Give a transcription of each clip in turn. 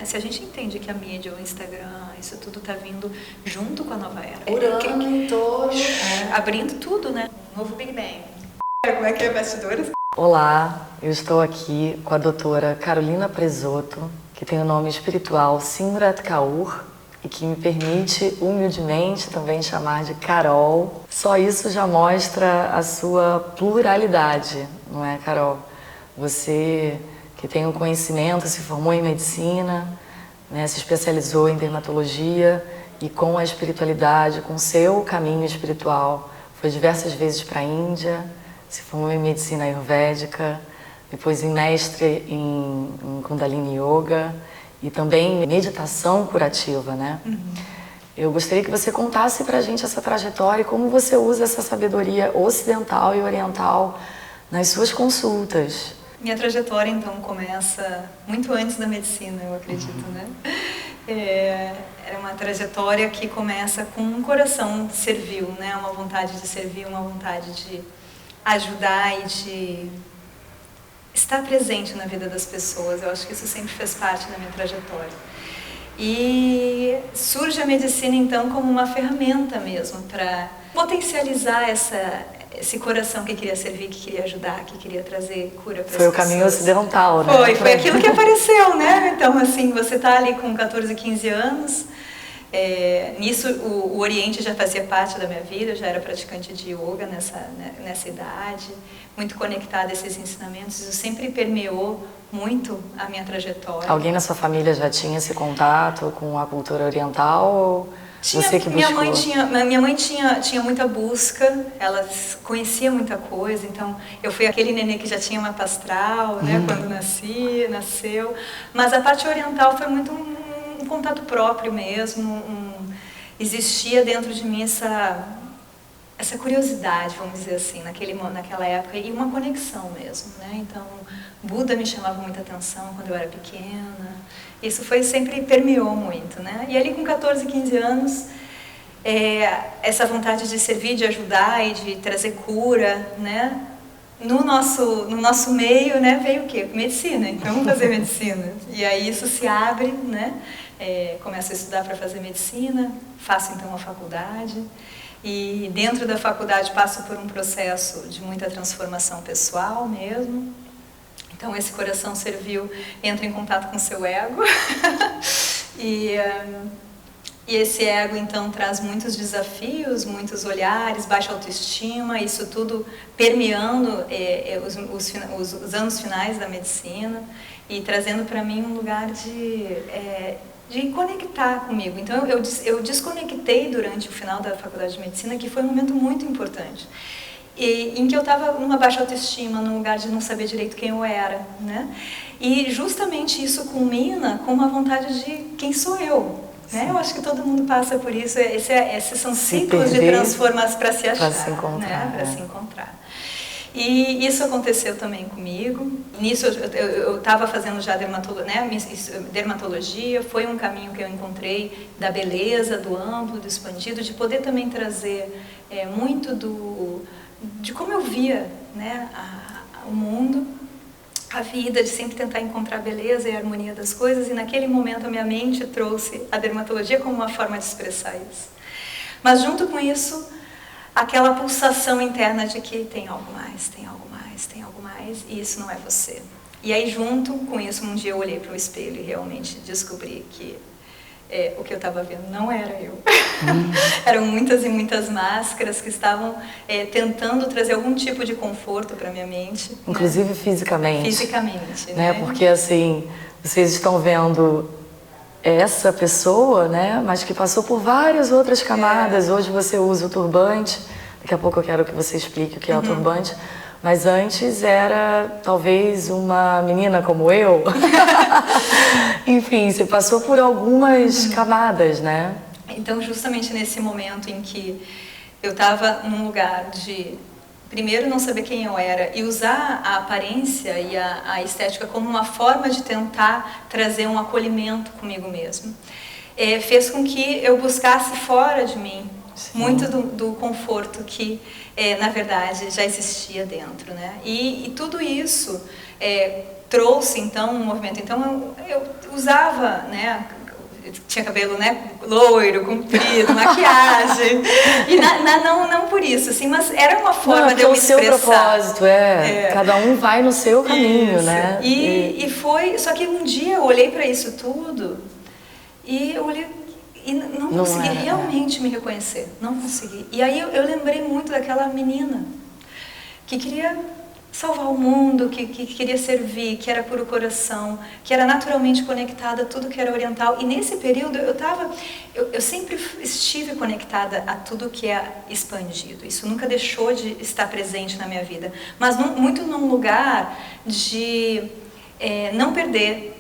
Se a gente entende que a mídia, o Instagram, isso tudo tá vindo junto com a nova era. Urano em torno. Abrindo tudo, né? Um novo Big Bang. Como é que é, bastidores? Olá, eu estou aqui com a doutora Carolina Presoto, que tem o nome espiritual Simrat Kaur e que me permite humildemente também chamar de Carol. Só isso já mostra a sua pluralidade, não é, Carol? Você que tem um conhecimento, se formou em medicina, né, se especializou em dermatologia e com a espiritualidade, com o seu caminho espiritual, foi diversas vezes para a Índia, se formou em medicina ayurvédica, depois em mestre em Kundalini Yoga e também em meditação curativa, né? Eu gostaria que você contasse pra gente essa trajetória e como você usa essa sabedoria ocidental e oriental nas suas consultas. Minha trajetória, então, começa muito antes da medicina, eu acredito, né? É uma trajetória que começa com um coração servil, né? Uma vontade de servir, uma vontade de ajudar e de estar presente na vida das pessoas. Eu acho que isso sempre fez parte da minha trajetória. E surge a medicina, então, como uma ferramenta mesmo para potencializar esse coração que queria servir, que queria ajudar, que queria trazer cura para as pessoas. Foi o caminho ocidental, né? Foi aquilo que apareceu, né? Então, assim, você está ali com 14, 15 anos, nisso o Oriente já fazia parte da minha vida, eu já era praticante de yoga nessa idade, muito conectada a esses ensinamentos, isso sempre permeou muito a minha trajetória. Alguém na sua família já tinha esse contato com a cultura oriental ou você que buscou? Minha mãe tinha muita busca, ela conhecia muita coisa, então eu fui aquele nenê que já tinha mapa astral, né, quando nasceu, mas a parte oriental foi muito um contato próprio mesmo, existia dentro de mim essa curiosidade, vamos dizer assim, naquela época, e uma conexão mesmo, né? Então, Buda me chamava muita atenção quando eu era pequena, isso sempre permeou muito, né? E ali com 14, 15 anos, essa vontade de servir, de ajudar e de trazer cura, né? No nosso meio, né, veio o quê? Medicina, então vamos fazer medicina. E aí isso se abre, né? Começo a estudar para fazer medicina, faço então a faculdade. E dentro da faculdade passo por um processo de muita transformação pessoal mesmo. Então esse coração servil entra em contato com o seu ego. E esse ego então traz muitos desafios, muitos olhares, baixa autoestima, isso tudo permeando os anos finais da medicina e trazendo para mim um lugar de conectar comigo. Então eu desconectei durante o final da faculdade de medicina, que foi um momento muito importante, em que eu estava numa baixa autoestima, num lugar de não saber direito quem eu era, né? E justamente isso culmina com uma vontade de quem sou eu, né? Eu acho que todo mundo passa por isso, esses são ciclos de transformação para se achar, para se encontrar, né? Para se encontrar. E isso aconteceu também comigo. Nisso eu estava fazendo já dermatologia, foi um caminho que eu encontrei da beleza, do amplo, do expandido, de poder também trazer muito de como eu via, né, o mundo, a vida, de sempre tentar encontrar beleza e harmonia das coisas, e naquele momento a minha mente trouxe a dermatologia como uma forma de expressar isso. Mas junto com isso, aquela pulsação interna de que tem algo mais, tem algo mais, tem algo mais, e isso não é você. E aí junto com isso, um dia eu olhei para o espelho e realmente descobri que o que eu estava vendo não era eu. Eram muitas e muitas máscaras que estavam tentando trazer algum tipo de conforto para minha mente. Inclusive, né? Fisicamente. Fisicamente, né? Porque assim, vocês estão vendo essa pessoa, né, mas que passou por várias outras camadas. Hoje você usa o turbante, daqui a pouco eu quero que você explique o que é o turbante, mas antes era talvez uma menina como eu. Enfim, você passou por algumas camadas, né? Então, justamente nesse momento em que eu estava num lugar de, primeiro, não saber quem eu era e usar a aparência e a estética como uma forma de tentar trazer um acolhimento comigo mesmo, fez com que eu buscasse fora de mim muito do conforto que, na verdade, já existia dentro, né? E tudo isso trouxe então um movimento. Então eu usava, né, tinha cabelo, né, loiro, comprido, maquiagem, e não por isso, assim, mas era uma forma de eu me expressar. O seu propósito, cada um vai no seu caminho, isso. né? E foi, só que um dia eu olhei para isso tudo e eu olhei e não consegui realmente me reconhecer, não consegui. E aí eu lembrei muito daquela menina que queria salvar o mundo, que queria servir, que era puro coração, que era naturalmente conectada a tudo que era oriental. E nesse período eu sempre estive conectada a tudo que é expandido. Isso nunca deixou de estar presente na minha vida. Mas muito num lugar de não perder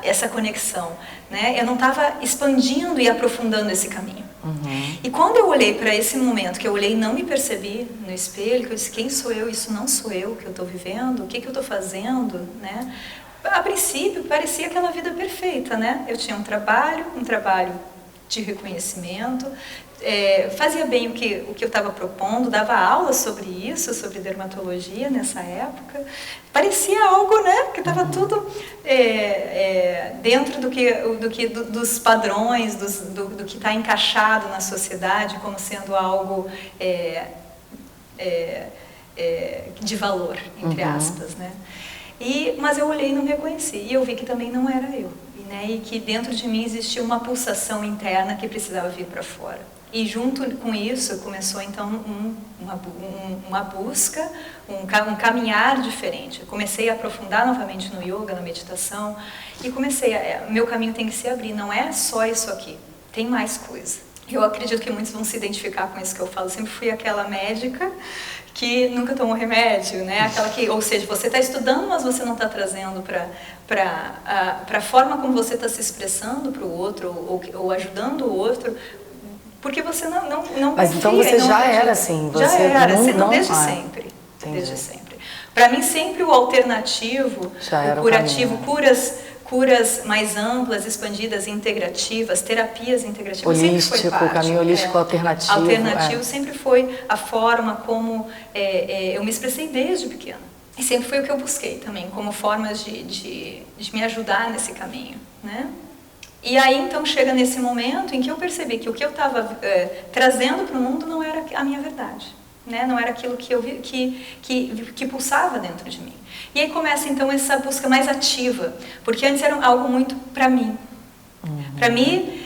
essa conexão, né? Eu não estava expandindo e aprofundando esse caminho. Uhum. E quando eu olhei para esse momento, que eu olhei e não me percebi no espelho, que eu disse, quem sou eu? Isso não sou eu que eu estou vivendo? O que eu estou fazendo? Né? A princípio, parecia aquela vida perfeita, né? Eu tinha um trabalho de reconhecimento, fazia bem o que eu estava propondo, dava aula sobre isso, sobre dermatologia nessa época. Parecia algo, né, que estava tudo dentro dos padrões, do que está encaixado na sociedade como sendo algo de valor, entre aspas, né? Mas eu olhei e não me reconheci, e eu vi que também não era eu, né? E que dentro de mim existia uma pulsação interna que precisava vir para fora. E junto com isso começou então uma busca, um caminhar diferente. Eu comecei a aprofundar novamente no yoga, na meditação, e meu caminho tem que se abrir, não é só isso aqui, tem mais coisa. Eu acredito que muitos vão se identificar com isso que eu falo. Eu sempre fui aquela médica que nunca tomou remédio, né? Aquela que, ou seja, você está estudando, mas você não está trazendo para a forma como você está se expressando para o outro ou ajudando o outro, porque você não Mas confia, então você já era assim? Você já era, desde sempre. Entendi. Desde sempre. Para mim sempre o alternativo, o curativo, curas mais amplas, expandidas, integrativas, terapias integrativas, holístico, sempre foi parte. O caminho holístico alternativo. Alternativo sempre foi a forma como eu me expressei desde pequena. E sempre foi o que eu busquei também, como formas de me ajudar nesse caminho, né? E aí então chega nesse momento em que eu percebi que o que eu estava trazendo para o mundo não era a minha verdade, né? Não era aquilo que eu vi, que pulsava dentro de mim. E aí começa então essa busca mais ativa, porque antes era algo muito para mim. Uhum. Para mim,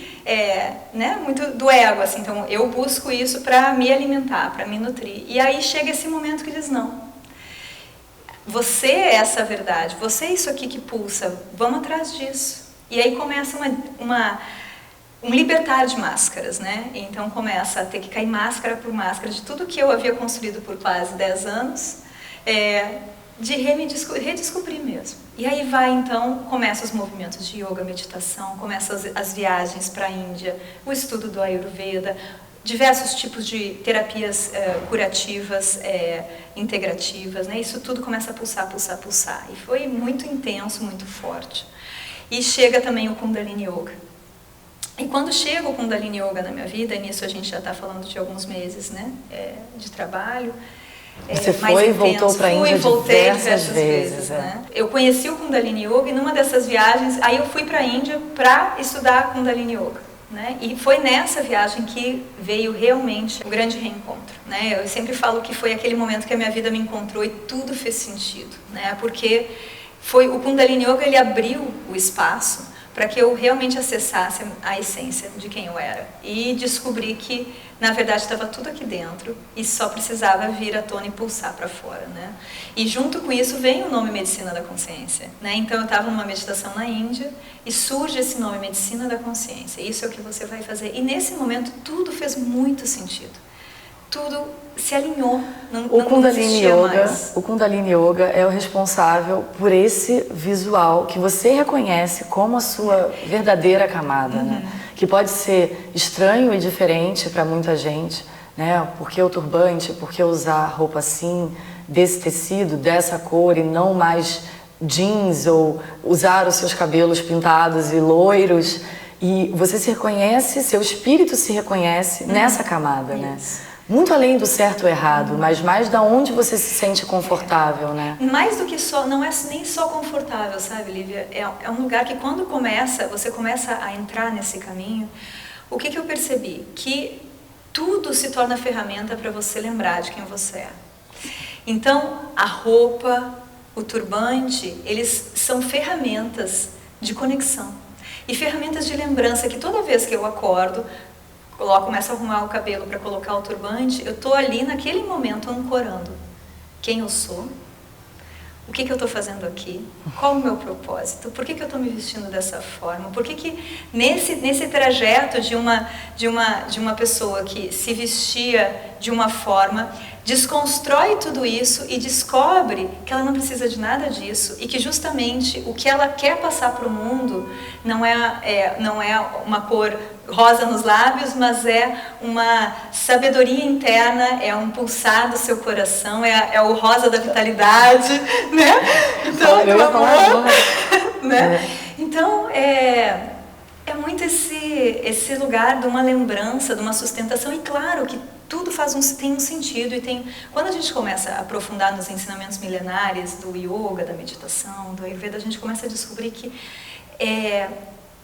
né, muito do ego, assim, então eu busco isso para me alimentar, para me nutrir. E aí chega esse momento que diz, não, você é essa verdade, você é isso aqui que pulsa, vamos atrás disso. E aí começa um libertar de máscaras, né? Então começa a ter que cair máscara por máscara de tudo que eu havia construído por quase 10 anos, de redescobrir mesmo. E aí começam os movimentos de yoga, meditação, começam as viagens para a Índia, o estudo do Ayurveda, diversos tipos de terapias curativas, integrativas, né? Isso tudo começa a pulsar, pulsar, pulsar. E foi muito intenso, muito forte. E chega também o Kundalini Yoga. E quando chega o Kundalini Yoga na minha vida, e nisso a gente já está falando de alguns meses, né, de trabalho. Você foi e voltou para a Índia diversas vezes, né? Eu conheci o Kundalini Yoga e numa dessas viagens, aí eu fui para a Índia para estudar Kundalini Yoga, né? E foi nessa viagem que veio realmente o grande reencontro, né? Eu sempre falo que foi aquele momento que a minha vida me encontrou e tudo fez sentido, né? Porque o Kundalini Yoga, ele abriu o espaço para que eu realmente acessasse a essência de quem eu era e descobri que, na verdade, estava tudo aqui dentro e só precisava vir à tona e pulsar para fora, né? E junto com isso vem o nome Medicina da Consciência, né? Então eu estava numa meditação na Índia e surge esse nome Medicina da Consciência. Isso é o que você vai fazer. E nesse momento tudo fez muito sentido. Tudo se alinhou, O Kundalini Yoga é o responsável por esse visual que você reconhece como a sua verdadeira camada, né? Que pode ser estranho e diferente para muita gente, né? Por que o turbante, por que usar roupa assim, desse tecido, dessa cor e não mais jeans ou usar os seus cabelos pintados e loiros. E você se reconhece, seu espírito se reconhece nessa camada, né? muito além do certo ou errado, mas mais da onde você se sente confortável, né? Mais do que só, não é nem só confortável, sabe, Lívia? É um lugar que quando você começa a entrar nesse caminho, o que eu percebi? Que tudo se torna ferramenta para você lembrar de quem você é. Então, a roupa, o turbante, eles são ferramentas de conexão e ferramentas de lembrança que toda vez que eu acordo, começo a arrumar o cabelo para colocar o turbante, eu estou ali naquele momento ancorando quem eu sou, o que eu estou fazendo aqui, qual o meu propósito, por que eu estou me vestindo dessa forma, por que nesse trajeto de uma pessoa que se vestia de uma forma, desconstrói tudo isso e descobre que ela não precisa de nada disso e que justamente o que ela quer passar para o mundo não é uma cor rosa nos lábios, mas é uma sabedoria interna, é um pulsar do seu coração, é o rosa da vitalidade, né? Então, do amor, né? Então, é muito esse lugar de uma lembrança, de uma sustentação, e claro que tudo tem um sentido e quando a gente começa a aprofundar nos ensinamentos milenares do yoga, da meditação, do Ayurveda, a gente começa a descobrir que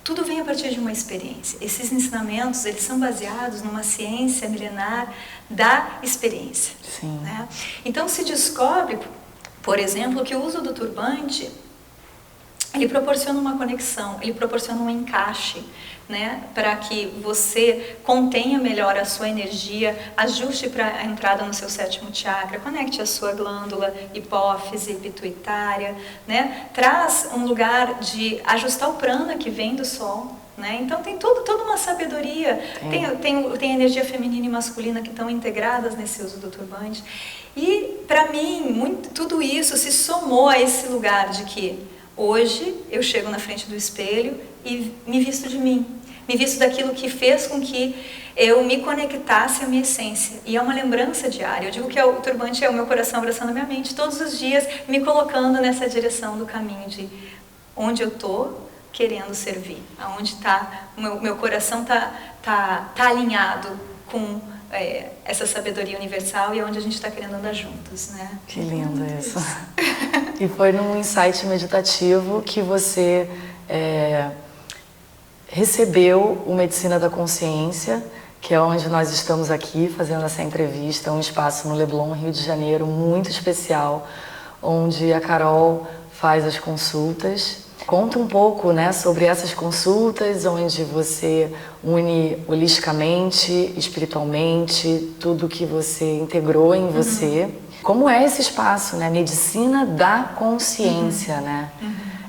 tudo vem a partir de uma experiência. Esses ensinamentos, eles são baseados numa ciência milenar da experiência. Sim. Né? Então se descobre, por exemplo, que o uso do turbante, ele proporciona uma conexão, ele proporciona um encaixe, né, para que você contenha melhor a sua energia, ajuste para a entrada no seu sétimo chakra, conecte a sua glândula hipófise, pituitária, né, traz um lugar de ajustar o prana que vem do sol, né, então tem toda uma sabedoria, tem energia feminina e masculina que estão integradas nesse uso do turbante, e para mim tudo isso se somou a esse lugar de que hoje eu chego na frente do espelho e me visto de mim, me visto daquilo que fez com que eu me conectasse à minha essência. E é uma lembrança diária. Eu digo que o turbante é o meu coração abraçando a minha mente todos os dias, me colocando nessa direção do caminho de onde eu estou querendo servir, aonde está, meu coração tá alinhado com essa sabedoria universal e aonde a gente está querendo andar juntos, né? Que lindo isso. E foi num insight meditativo que você recebeu o Medicina da Consciência, que é onde nós estamos aqui fazendo essa entrevista, um espaço no Leblon, Rio de Janeiro, muito especial, onde a Carol faz as consultas. Conta um pouco, né, sobre essas consultas, onde você une holisticamente, espiritualmente, tudo que você integrou em você. Como é esse espaço, né? Medicina da Consciência, né?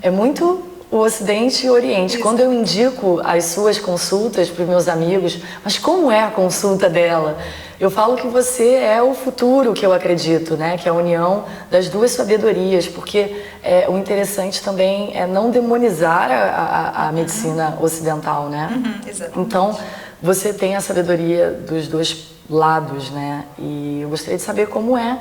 É muito o Ocidente e o Oriente. Isso. Quando eu indico as suas consultas para os meus amigos, mas como é a consulta dela? Eu falo que você é o futuro, que eu acredito, né? Que é a união das duas sabedorias, porque o interessante também é não demonizar a medicina ocidental, né? Exatamente. Então, você tem a sabedoria dos dois lados, né? E eu gostaria de saber como é,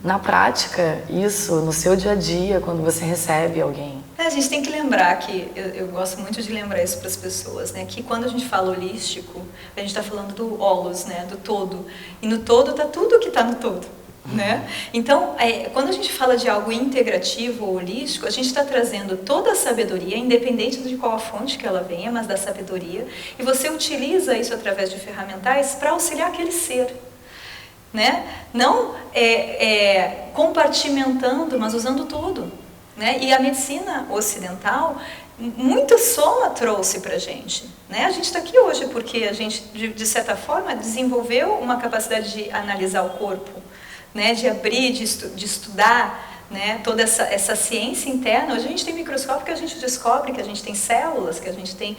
na prática, isso, no seu dia a dia, quando você recebe alguém. A gente tem que lembrar que, eu gosto muito de lembrar isso para as pessoas, né? Que quando a gente fala holístico, a gente está falando do holos, né? Do todo. E no todo está tudo que está no todo, né? Então, quando a gente fala de algo integrativo ou holístico, a gente está trazendo toda a sabedoria, independente de qual a fonte que ela venha, mas da sabedoria, e você utiliza isso através de ferramentais para auxiliar aquele ser. Né? Não compartimentando, mas usando tudo. Né? E a medicina ocidental, muita soma trouxe para a gente. Né? A gente está aqui hoje porque a gente, de certa forma, desenvolveu uma capacidade de analisar o corpo, né? De abrir, de estudar, né? Toda essa ciência interna. Hoje a gente tem microscópio que a gente descobre que a gente tem células, que a gente tem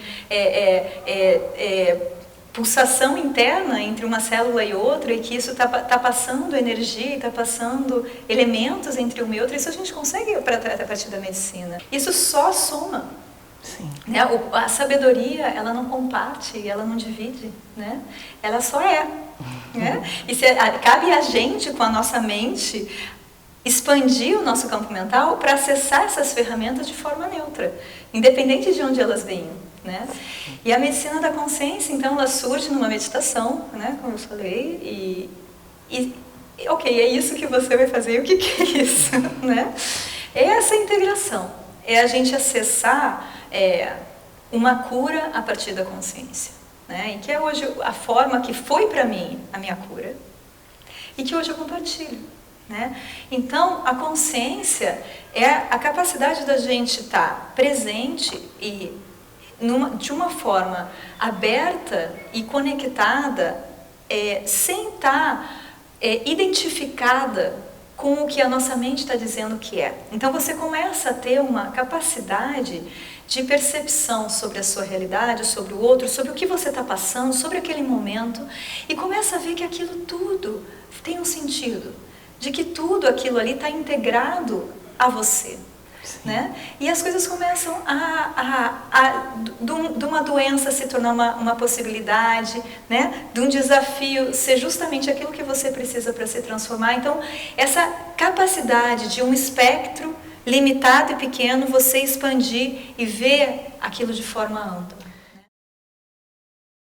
pulsação interna entre uma célula e outra, e que isso está passando energia, está passando elementos entre uma e outra. Isso a gente consegue a partir da medicina. Isso só soma. Sim. Né? A sabedoria, ela não comparte, ela não divide, né? Ela só é. Né? E cabe a gente, com a nossa mente, expandir o nosso campo mental para acessar essas ferramentas de forma neutra, independente de onde elas venham. né? E a medicina da consciência, então, ela surge numa meditação, né? Como eu falei, ok, é isso que você vai fazer. E o que é isso, né? É essa integração, é a gente acessar uma cura a partir da consciência, né? E que é hoje a forma que foi para mim a minha cura e que hoje eu compartilho, né? Então, a consciência é a capacidade da gente estar presente e de uma forma aberta e conectada, sem estar identificada com o que a nossa mente está dizendo que é. Então você começa a ter uma capacidade de percepção sobre a sua realidade, sobre o outro, sobre o que você está passando, sobre aquele momento, e começa a ver que aquilo tudo tem um sentido, de que tudo aquilo ali está integrado a você. Né? E as coisas começam de uma doença se tornar uma possibilidade, né? De um desafio ser justamente aquilo que você precisa para se transformar. Então, essa capacidade de um espectro limitado e pequeno, você expandir e ver aquilo de forma ampla.